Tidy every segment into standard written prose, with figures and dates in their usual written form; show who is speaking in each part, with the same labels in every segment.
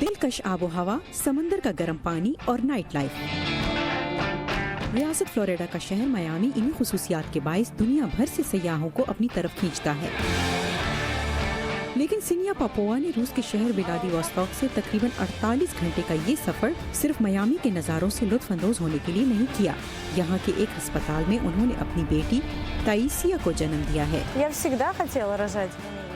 Speaker 1: دلکش آب و ہوا، سمندر کا گرم پانی اور نائٹ لائف۔ ریاست فلوریڈا کا شہر میامی انہی خصوصیات کے باعث دنیا بھر سے سیاحوں کو اپنی طرف کھینچتا ہے، لیکن سینیا پاپوا نے روس کے شہر ولادیوستوک سے تقریباً 48 گھنٹے کا یہ سفر صرف میامی کے نظاروں سے لطف اندوز ہونے کے لیے نہیں کیا۔ یہاں کے ایک ہسپتال میں انہوں نے اپنی بیٹی تائیسیا کو جنم دیا ہے۔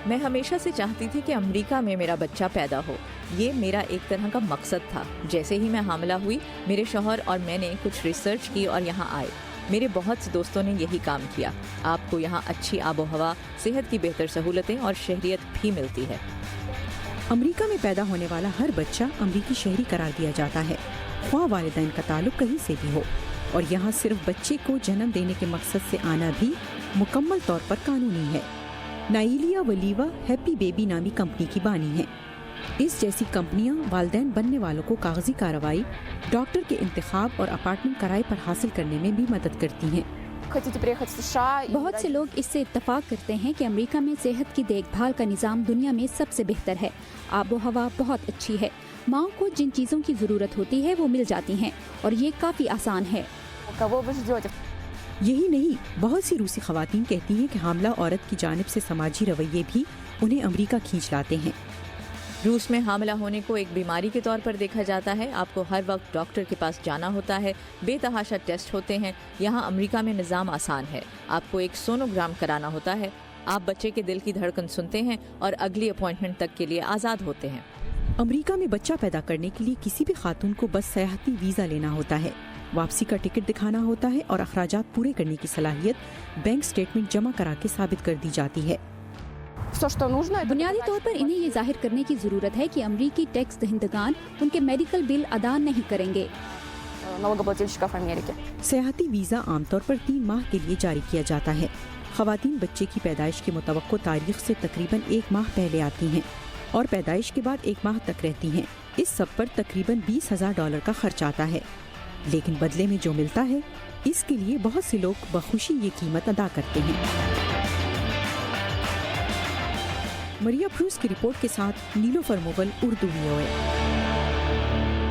Speaker 2: میں ہمیشہ سے چاہتی تھی کہ امریکہ میں میرا بچہ پیدا ہو، یہ میرا ایک طرح کا مقصد تھا۔ جیسے ہی میں حاملہ ہوئی، میرے شوہر اور میں نے کچھ ریسرچ کی اور یہاں آئے۔ میرے بہت سے دوستوں نے یہی کام کیا۔ آپ کو یہاں اچھی آب و ہوا، صحت کی بہتر سہولتیں اور شہریت بھی ملتی ہے۔
Speaker 1: امریکہ میں پیدا ہونے والا ہر بچہ امریکی شہری قرار دیا جاتا ہے، خواہ والدین کا تعلق کہیں سے بھی ہو، اور یہاں صرف بچے کو جنم دینے کے مقصد سے آنا بھی مکمل طور پر قانونی ہے۔ نائیلیا ولیوا ہیپی بیبی نامی کمپنی کی بانی ہیں۔ اس جیسی کمپنیاں والدین بننے والوں کو کاغذی کارروائی، ڈاکٹر کے انتخاب اور اپارٹمنٹ کرائے پر حاصل کرنے میں بھی مدد کرتی ہیں۔
Speaker 3: بہت سے لوگ اس سے اتفاق کرتے ہیں کہ امریکہ میں صحت کی دیکھ بھال کا نظام دنیا میں سب سے بہتر ہے۔ آب و ہوا بہت اچھی ہے، ماؤں کو جن چیزوں کی ضرورت ہوتی ہے وہ مل جاتی ہیں، اور یہ کافی آسان ہے۔
Speaker 1: یہی نہیں، بہت سی روسی خواتین کہتی ہیں کہ حاملہ عورت کی جانب سے سماجی رویے بھی انہیں امریکہ کھینچ لاتے ہیں۔
Speaker 2: روس میں حاملہ ہونے کو ایک بیماری کے طور پر دیکھا جاتا ہے۔ آپ کو ہر وقت ڈاکٹر کے پاس جانا ہوتا ہے، بے تحاشا ٹیسٹ ہوتے ہیں۔ یہاں امریکہ میں نظام آسان ہے، آپ کو ایک سونوگرام کرانا ہوتا ہے، آپ بچے کے دل کی دھڑکن سنتے ہیں اور اگلی اپوائنٹمنٹ تک کے لیے آزاد ہوتے ہیں۔
Speaker 1: امریکہ میں بچہ پیدا کرنے کے لیے کسی بھی خاتون کو بس سیاحتی ویزا لینا ہوتا ہے، واپسی کا ٹکٹ دکھانا ہوتا ہے اور اخراجات پورے کرنے کی صلاحیت بینک سٹیٹمنٹ جمع کرا کے ثابت کر دی جاتی ہے۔
Speaker 3: بنیادی طور پر انہیں یہ ظاہر کرنے کی ضرورت ہے کہ امریکی ٹیکس دہندگان ان کے میڈیکل بل ادا نہیں کریں گے۔
Speaker 1: سیاحتی ویزا عام طور پر 3 ماہ کے لیے جاری کیا جاتا ہے۔ خواتین بچے کی پیدائش کی متوقع تاریخ سے تقریباً 1 ماہ پہلے آتی ہیں اور پیدائش کے بعد 1 ماہ تک رہتی ہیں۔ اس سب پر تقریباً $20,000 کا خرچ آتا ہے، لیکن بدلے میں جو ملتا ہے اس کے لیے بہت سے لوگ بخوشی یہ قیمت ادا کرتے ہیں۔ مریا پروس کی رپورٹ کے ساتھ نیلوفر مغل، اردو VOA۔